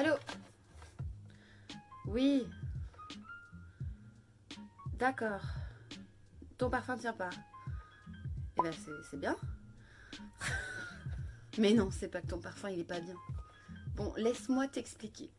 Allô? Oui. D'accord. Ton parfum tient pas. Eh ben c'est bien. Mais non, c'est pas que ton parfum il est pas bien. Bon, laisse-moi t'expliquer.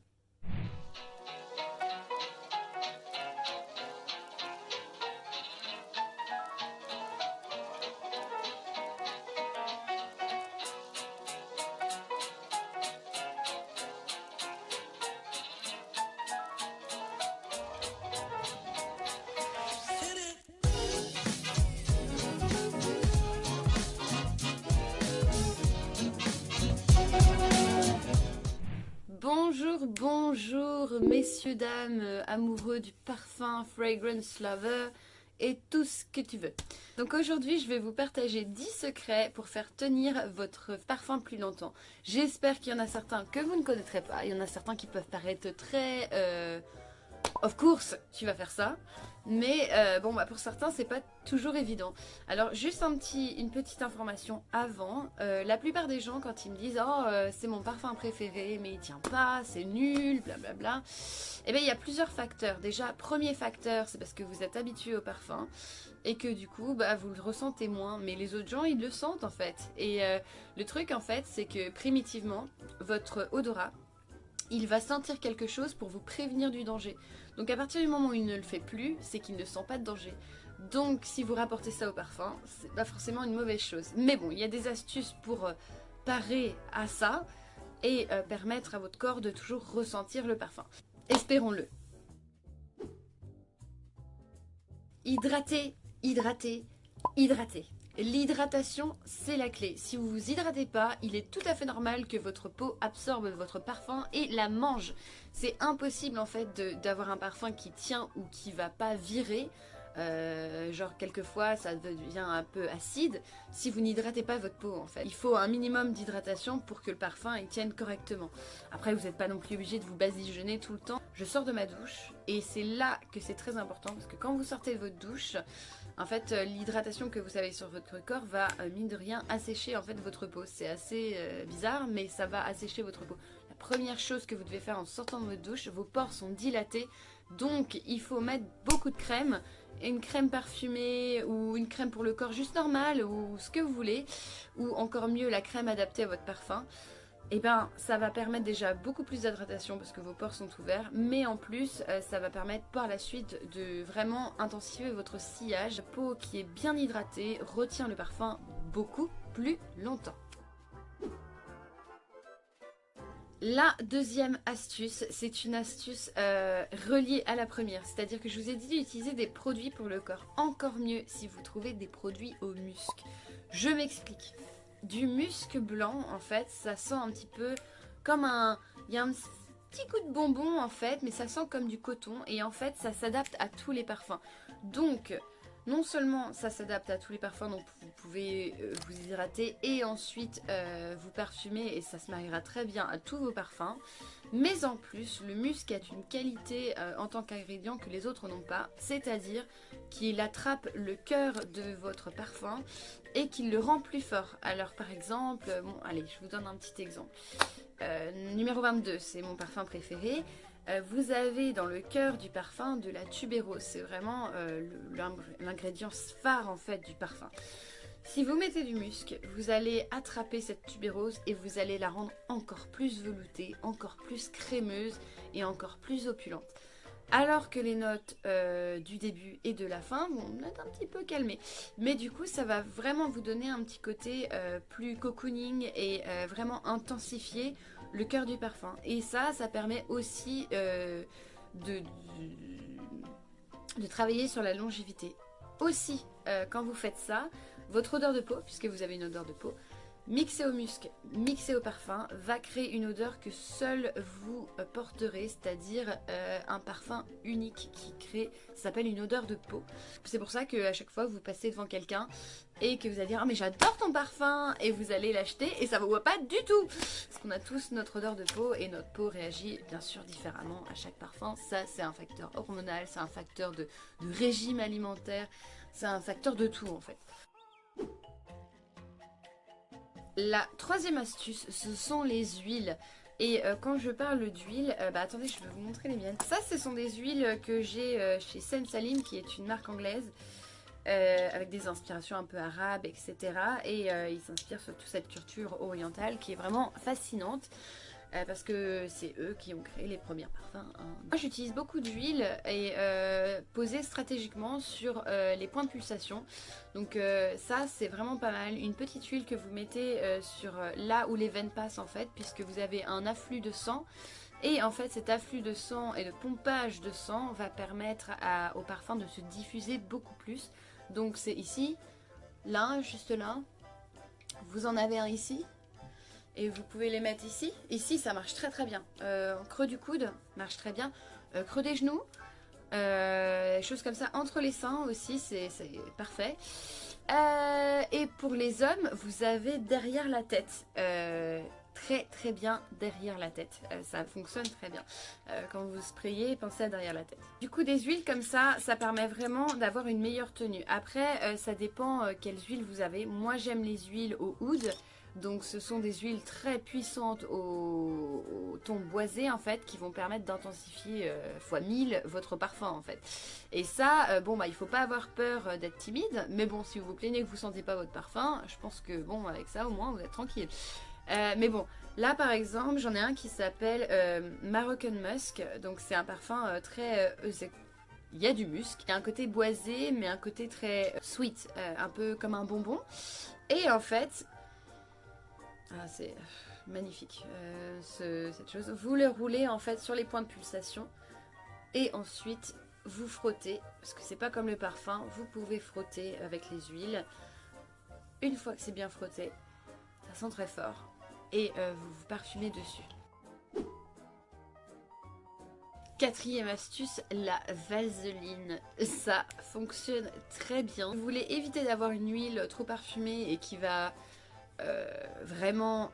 Bonjour, bonjour, messieurs, dames, amoureux du parfum, fragrance lover et tout ce que tu veux. Donc aujourd'hui, je vais vous partager 10 secrets pour faire tenir votre parfum plus longtemps. J'espère qu'il y en a certains que vous ne connaîtrez pas. Il y en a certains qui peuvent paraître très of course, tu vas faire ça. Mais bon, bah pour certains, c'est pas toujours évident. Alors, juste une petite information avant. La plupart des gens, quand ils me disent oh, c'est mon parfum préféré, mais il tient pas, c'est nul, blablabla. Eh bien, il y a plusieurs facteurs. Déjà, premier facteur, c'est parce que vous êtes habitué au parfum et que du coup, bah, vous le ressentez moins. Mais les autres gens, ils le sentent en fait. Et le truc, en fait, c'est que primitivement, votre odorat, il va sentir quelque chose pour vous prévenir du danger. Donc à partir du moment où il ne le fait plus, c'est qu'il ne sent pas de danger. Donc si vous rapportez ça au parfum, c'est pas forcément une mauvaise chose. Mais bon, il y a des astuces pour parer à ça et permettre à votre corps de toujours ressentir le parfum. Espérons-le. Hydrater, hydrater, hydrater. L'hydratation, c'est la clé. Si vous vous hydratez pas, il est tout à fait normal que votre peau absorbe votre parfum et la mange. C'est impossible en fait d'avoir un parfum qui tient ou qui va pas virer. Genre quelquefois ça devient un peu acide si vous n'hydratez pas votre peau en fait. Il faut un minimum d'hydratation pour que le parfum il tienne correctement. Après vous n'êtes pas non plus obligé de vous badigeonner tout le temps. Je sors de ma douche et c'est là que c'est très important parce que quand vous sortez de votre douche, en fait, l'hydratation que vous avez sur votre corps va, mine de rien, assécher en fait votre peau. C'est assez bizarre, mais ça va assécher votre peau. La première chose que vous devez faire en sortant de votre douche, vos pores sont dilatés, donc il faut mettre beaucoup de crème, une crème parfumée ou une crème pour le corps juste normale ou ce que vous voulez, ou encore mieux la crème adaptée à votre parfum. Et ben ça va permettre déjà beaucoup plus d'hydratation parce que vos pores sont ouverts, mais en plus ça va permettre par la suite de vraiment intensifier votre sillage. La peau qui est bien hydratée retient le parfum beaucoup plus longtemps. La deuxième astuce, c'est une astuce reliée à la première, c'est-à-dire que je vous ai dit d'utiliser des produits pour le corps. Encore mieux si vous trouvez des produits au musc. Je m'explique. Du musc blanc, en fait, ça sent un petit peu comme un... Il y a un petit coup de bonbon, en fait, mais ça sent comme du coton. Et en fait, ça s'adapte à tous les parfums. Donc, non seulement ça s'adapte à tous les parfums, donc vous pouvez vous hydrater et ensuite vous parfumer. Et ça se mariera très bien à tous vos parfums. Mais en plus, le musc a une qualité en tant qu'ingrédient que les autres n'ont pas. C'est-à-dire qu'il attrape le cœur de votre parfum et qu'il le rend plus fort. Alors par exemple, bon allez, je vous donne un petit exemple. Numéro 22, c'est mon parfum préféré. Vous avez dans le cœur du parfum de la tubérose. C'est vraiment l'ingrédient phare en fait du parfum. Si vous mettez du musc, vous allez attraper cette tubérose et vous allez la rendre encore plus veloutée, encore plus crémeuse et encore plus opulente. Alors que les notes du début et de la fin vont être un petit peu calmées. Mais du coup, ça va vraiment vous donner un petit côté plus cocooning et vraiment intensifier le cœur du parfum. Et ça permet aussi de, de travailler sur la longévité. Aussi, quand vous faites ça, votre odeur de peau, puisque vous avez une odeur de peau, mixée au musc, mixée au parfum, va créer une odeur que seul vous porterez, c'est-à-dire un parfum unique qui crée, ça s'appelle une odeur de peau. C'est pour ça qu'à chaque fois vous passez devant quelqu'un et que vous allez dire « Ah mais j'adore ton parfum !» et vous allez l'acheter et ça ne vous voit pas du tout. Parce qu'on a tous notre odeur de peau et notre peau réagit bien sûr différemment à chaque parfum. Ça c'est un facteur hormonal, c'est un facteur de régime alimentaire, c'est un facteur de tout en fait. La troisième astuce, ce sont les huiles. Et quand je parle d'huile, bah attendez, je vais vous montrer les miennes. Ça, ce sont des huiles que j'ai chez Sensalim, qui est une marque anglaise, avec des inspirations un peu arabes, etc. Et ils s'inspirent sur toute cette culture orientale qui est vraiment fascinante. Parce que c'est eux qui ont créé les premiers parfums. Hein. Moi j'utilise beaucoup d'huile et posée stratégiquement sur les points de pulsation. Donc ça c'est vraiment pas mal. Une petite huile que vous mettez sur là où les veines passent en fait, puisque vous avez un afflux de sang. Et en fait cet afflux de sang et le pompage de sang va permettre au parfum de se diffuser beaucoup plus. Donc c'est ici, là, juste là. Vous en avez un ici. Et vous pouvez les mettre ici. Ici, ça marche très très bien. Creux du coude, marche très bien. Creux des genoux, choses comme ça. Entre les seins aussi, c'est parfait. Et pour les hommes, vous avez derrière la tête. Très très bien derrière la tête. Ça fonctionne très bien. Quand vous sprayez, pensez à derrière la tête. Du coup, des huiles comme ça permet vraiment d'avoir une meilleure tenue. Après, ça dépend quelles huiles vous avez. Moi, j'aime les huiles au oud. Donc ce sont des huiles très puissantes au ton boisé en fait qui vont permettre d'intensifier fois 1000 votre parfum en fait. Et ça, bon bah il faut pas avoir peur d'être timide, mais bon si vous vous plaignez que vous sentez pas votre parfum, je pense que bon avec ça au moins vous êtes tranquille. Mais bon, là par exemple j'en ai un qui s'appelle Moroccan Musk, donc c'est un parfum très... il y a du musc, il y a un côté boisé mais un côté très sweet, un peu comme un bonbon. Et en fait... Ah, c'est magnifique cette chose. Vous le roulez en fait sur les points de pulsation et ensuite vous frottez, parce que c'est pas comme le parfum, vous pouvez frotter avec les huiles. Une fois que c'est bien frotté, ça sent très fort et vous vous parfumez dessus. Quatrième astuce, la vaseline. Ça fonctionne très bien. Vous voulez éviter d'avoir une huile trop parfumée et qui va vraiment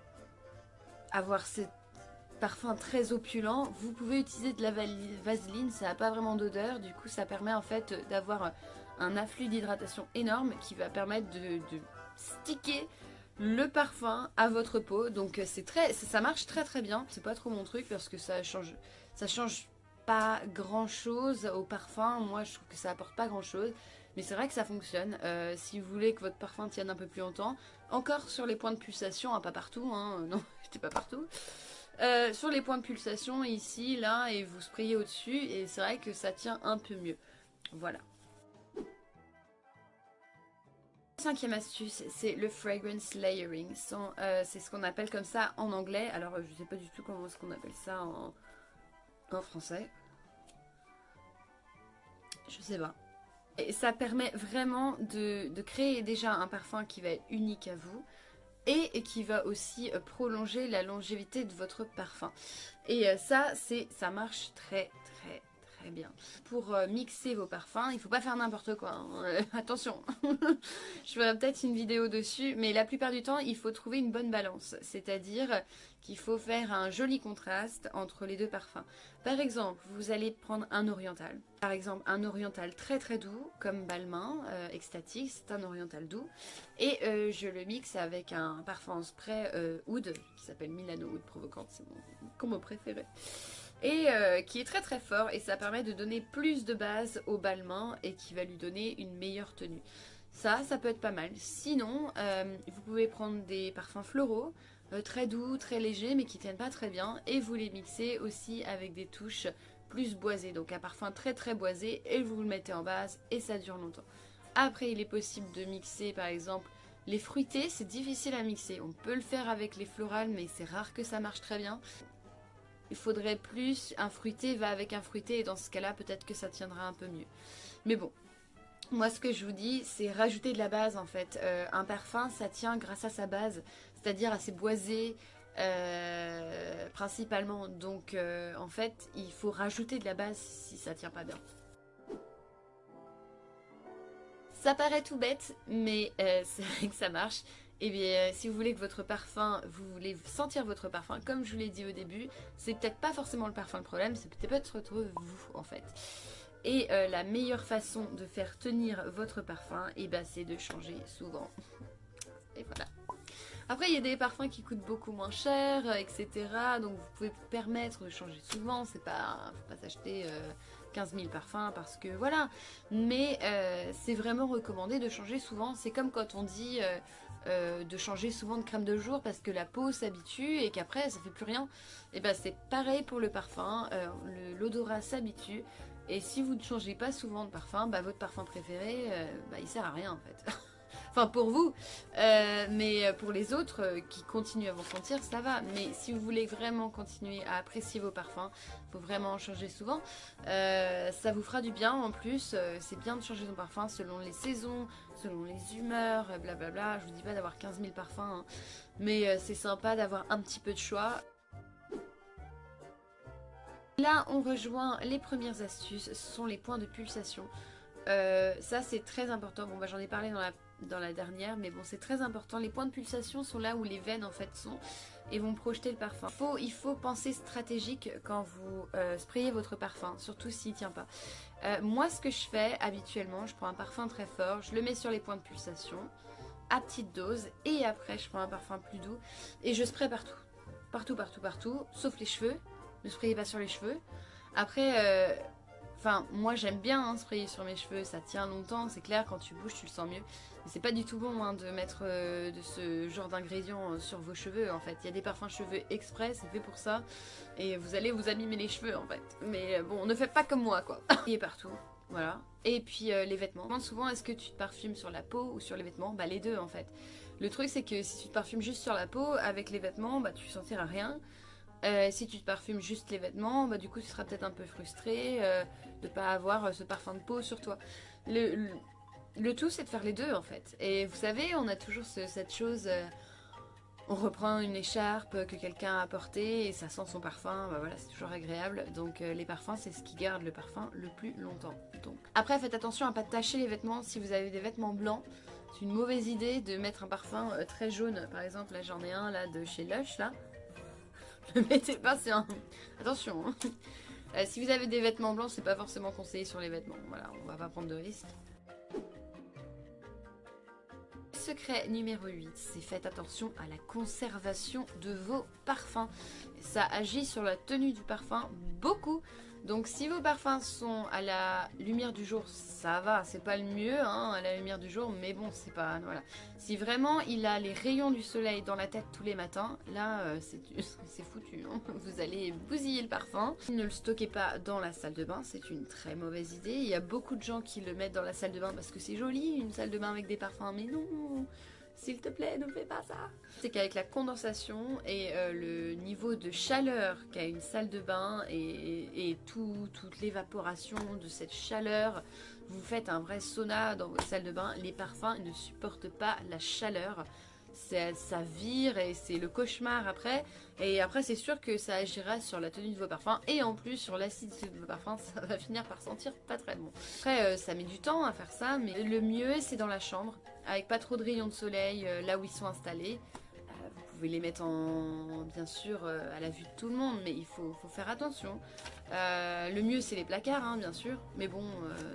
avoir ce parfum très opulent, vous pouvez utiliser de la vaseline, ça n'a pas vraiment d'odeur, du coup ça permet en fait d'avoir un afflux d'hydratation énorme qui va permettre de sticker le parfum à votre peau. Donc ça marche très très bien. C'est pas trop mon truc parce que ça change pas grand chose au parfum. Moi je trouve que ça apporte pas grand chose. Mais c'est vrai que ça fonctionne. Si vous voulez que votre parfum tienne un peu plus longtemps, encore sur les points de pulsation, hein, pas partout, hein, non, j'étais pas partout. Sur les points de pulsation, ici, là, et vous sprayez au-dessus, et c'est vrai que ça tient un peu mieux. Voilà. Cinquième astuce, c'est le fragrance layering. C'est ce qu'on appelle comme ça en anglais. Alors, je sais pas du tout comment est-ce qu'on appelle ça en français. Je sais pas. Et ça permet vraiment de créer déjà un parfum qui va être unique à vous et qui va aussi prolonger la longévité de votre parfum. Et ça marche très très très bien. Pour mixer vos parfums, il ne faut pas faire n'importe quoi. Hein. Attention, je ferai peut-être une vidéo dessus, mais la plupart du temps, il faut trouver une bonne balance. C'est-à-dire qu'il faut faire un joli contraste entre les deux parfums. Par exemple, vous allez prendre un oriental. Par exemple, un oriental très très doux, comme Balmain, extatique, c'est un oriental doux. Et je le mixe avec un parfum en spray oud, qui s'appelle Milano Oud Provocante, c'est mon combo préféré. Et qui est très très fort, et ça permet de donner plus de base au Balmain, et qui va lui donner une meilleure tenue. Ça peut être pas mal. Sinon, vous pouvez prendre des parfums floraux, très doux, très légers, mais qui tiennent pas très bien, et vous les mixez aussi avec des touches plus boisées. Donc un parfum très très boisé, et vous le mettez en base, et ça dure longtemps. Après, il est possible de mixer par exemple les fruités, c'est difficile à mixer. On peut le faire avec les florales, mais c'est rare que ça marche très bien. Il faudrait plus, un fruité va avec un fruité, et dans ce cas-là, peut-être que ça tiendra un peu mieux. Mais bon, moi, ce que je vous dis, c'est rajouter de la base en fait. Un parfum, ça tient grâce à sa base, c'est-à-dire à ses boisés principalement. Donc, en fait, il faut rajouter de la base si ça tient pas bien. Ça paraît tout bête, mais c'est vrai que ça marche. Et bien, si vous voulez que votre parfum, vous voulez sentir votre parfum, comme je vous l'ai dit au début, c'est peut-être pas forcément le parfum le problème, c'est peut-être vous en fait. Et la meilleure façon de faire tenir votre parfum, et ben, c'est de changer souvent. Et voilà. Après, il y a des parfums qui coûtent beaucoup moins cher, etc. Donc vous pouvez vous permettre de changer souvent. C'est pas, faut pas s'acheter 15 000 parfums parce que voilà. Mais c'est vraiment recommandé de changer souvent. C'est comme quand on dit de changer souvent de crème de jour parce que la peau s'habitue et qu'après ça fait plus rien. Et ben c'est pareil pour le parfum. L'odorat s'habitue. Et si vous ne changez pas souvent de parfum, bah, votre parfum préféré, bah, il sert à rien en fait. Enfin pour vous, mais pour les autres qui continuent à vous sentir, ça va. Mais si vous voulez vraiment continuer à apprécier vos parfums, il faut vraiment en changer souvent. Ça vous fera du bien en plus. C'est bien de changer son parfum selon les saisons, selon les humeurs, blablabla. Je vous dis pas d'avoir 15 000 parfums, hein, mais c'est sympa d'avoir un petit peu de choix. Là, on rejoint les premières astuces, ce sont les points de pulsation. Ça, c'est très important. Bon, bah, j'en ai parlé dans la dernière, mais bon, c'est très important. Les points de pulsation sont là où les veines en fait sont et vont projeter le parfum. Il faut penser stratégique quand vous sprayez votre parfum, surtout s'il ne tient pas. Moi, ce que je fais habituellement, je prends un parfum très fort, je le mets sur les points de pulsation à petite dose et après, je prends un parfum plus doux et je spraye partout. Partout, partout, partout, sauf les cheveux. Ne sprayez pas sur les cheveux. Après, enfin, moi j'aime bien hein, sprayer sur mes cheveux, ça tient longtemps, c'est clair, quand tu bouges tu le sens mieux. Mais c'est pas du tout bon hein, de mettre de ce genre d'ingrédients sur vos cheveux en fait. Il y a des parfums cheveux exprès, c'est fait pour ça. Et vous allez vous abîmer les cheveux en fait. Mais bon, ne faites pas comme moi quoi. Il est partout, voilà. Et puis les vêtements. Je demande souvent est-ce que tu te parfumes sur la peau ou sur les vêtements? Bah les deux en fait. Le truc c'est que si tu te parfumes juste sur la peau, avec les vêtements, bah tu sentiras rien. Si tu te parfumes juste les vêtements, bah, du coup tu seras peut-être un peu frustré de ne pas avoir ce parfum de peau sur toi. Le, le, le tout c'est de faire les deux en fait. Et vous savez, on a toujours cette chose, on reprend une écharpe que quelqu'un a portée et ça sent son parfum, bah voilà, c'est toujours agréable. Donc les parfums c'est ce qui garde le parfum le plus longtemps. Donc. Après faites attention à ne pas tacher les vêtements si vous avez des vêtements blancs. C'est une mauvaise idée de mettre un parfum très jaune. Par exemple, là j'en ai un là de chez Lush là. Ne mettez pas, c'est un... Attention, hein. Si vous avez des vêtements blancs, c'est pas forcément conseillé sur les vêtements. Voilà, on va pas prendre de risques. Secret numéro 8, c'est faites attention à la conservation de vos parfums. Ça agit sur la tenue du parfum beaucoup. Donc si vos parfums sont à la lumière du jour, ça va, c'est pas le mieux hein, à la lumière du jour, mais bon, c'est pas... Voilà. Si vraiment il a les rayons du soleil dans la tête tous les matins, là c'est foutu, hein. Vous allez bousiller le parfum. Ne le stockez pas dans la salle de bain, c'est une très mauvaise idée. Il y a beaucoup de gens qui le mettent dans la salle de bain parce que c'est joli, une salle de bain avec des parfums, mais non, s'il te plaît, ne fais pas ça. C'est qu'avec la condensation et le niveau de chaleur qu'a une salle de bain et toute l'évaporation de cette chaleur, vous faites un vrai sauna dans votre salle de bain. Les parfums ne supportent pas la chaleur. Ça vire et c'est le cauchemar après. Et après, c'est sûr que ça agira sur la tenue de vos parfums et en plus sur l'acidité de vos parfums, ça va finir par sentir pas très bon. Après, ça met du temps à faire ça, mais le mieux c'est dans la chambre avec pas trop de rayons de soleil là où ils sont installés. Vous pouvez les mettre bien sûr à la vue de tout le monde, mais il faut faire attention. Le mieux c'est les placards, hein, bien sûr, mais bon,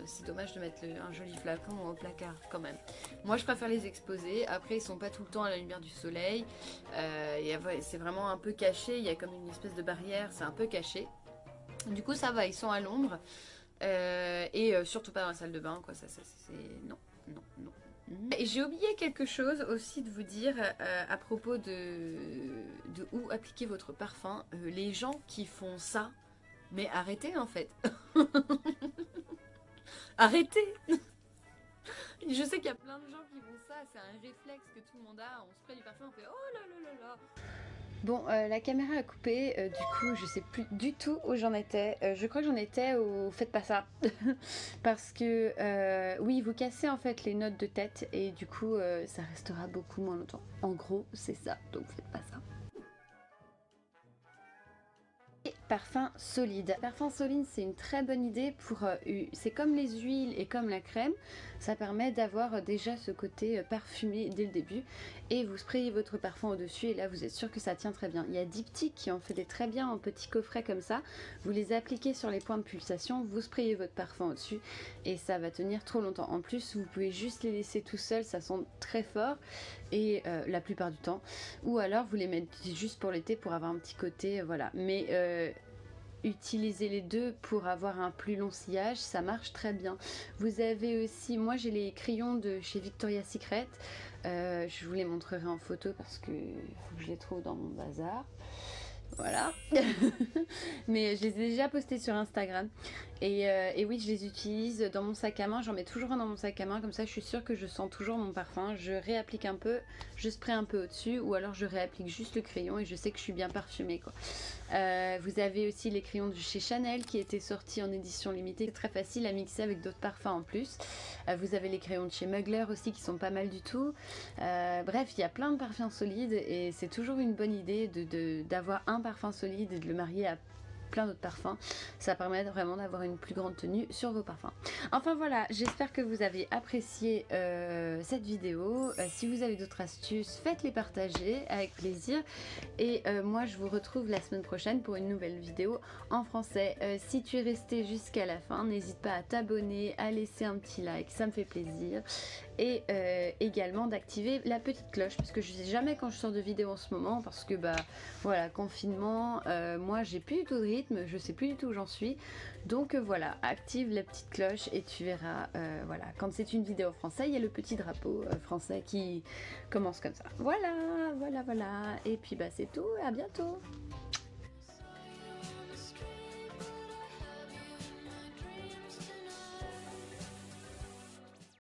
c'est dommage de mettre un joli flacon au placard quand même. Moi je préfère les exposer, après ils sont pas tout le temps à la lumière du soleil, c'est vraiment un peu caché, il y a comme une espèce de barrière, c'est un peu caché. Du coup ça va, ils sont à l'ombre, et surtout pas dans la salle de bain, quoi, ça c'est... Non, non, non. Et j'ai oublié quelque chose aussi de vous dire à propos de où appliquer votre parfum. Les gens qui font ça, mais arrêtez en fait. Arrêtez. Je sais qu'il y a plein de gens qui font ça, c'est un réflexe que tout le monde a. On spraye du parfum, on fait oh là là là là. Bon, la caméra a coupé, du coup je sais plus du tout où j'en étais. Je crois que j'en étais au faites pas ça. Parce que oui, vous cassez en fait les notes de tête et du coup ça restera beaucoup moins longtemps. En gros, c'est ça, donc faites pas ça. Et parfum solide. Parfum solide, c'est une très bonne idée pour... c'est comme les huiles et comme la crème, ça permet d'avoir déjà ce côté parfumé dès le début. Et vous sprayez votre parfum au-dessus et là vous êtes sûr que ça tient très bien. Il y a Diptyque qui en fait des très bien en petits coffrets comme ça. Vous les appliquez sur les points de pulsation, vous sprayez votre parfum au-dessus et ça va tenir trop longtemps. En plus, vous pouvez juste les laisser tout seuls, ça sent très fort et la plupart du temps. Ou alors vous les mettez juste pour l'été pour avoir un petit côté, voilà. Mais utilisez les deux pour avoir un plus long sillage, ça marche très bien. Vous avez aussi, moi j'ai les crayons de chez Victoria's Secret, je vous les montrerai en photo parce que faut que je les trouve dans mon bazar. Voilà. Mais je les ai déjà postés sur Instagram. Et oui, je les utilise dans mon sac à main. J'en mets toujours un dans mon sac à main. Comme ça, je suis sûre que je sens toujours mon parfum. Je réapplique un peu, je spray un peu au-dessus. Ou alors, je réapplique juste le crayon et je sais que je suis bien parfumée, quoi. Vous avez aussi les crayons de chez Chanel qui étaient sortis en édition limitée. C'est très facile à mixer avec d'autres parfums en plus. Vous avez les crayons de chez Mugler aussi qui sont pas mal du tout. Bref, il y a plein de parfums solides et c'est toujours une bonne idée d'avoir un parfum solide et de le marier à plein d'autres parfums. Ça permet vraiment d'avoir une plus grande tenue sur vos parfums. Enfin voilà, j'espère que vous avez apprécié cette vidéo. Si vous avez d'autres astuces, faites-les partager avec plaisir. Et moi je vous retrouve la semaine prochaine pour une nouvelle vidéo en français. Si tu es resté jusqu'à la fin, n'hésite pas à t'abonner, à laisser un petit like, ça me fait plaisir. Et également d'activer la petite cloche parce que je sais jamais quand je sors de vidéo en ce moment parce que bah voilà, confinement, moi j'ai plus du tout de rythme, je sais plus du tout où j'en suis, donc voilà, active la petite cloche et tu verras, voilà, quand c'est une vidéo française, il y a le petit drapeau français qui commence comme ça. Voilà, voilà, voilà, et puis bah c'est tout, à bientôt.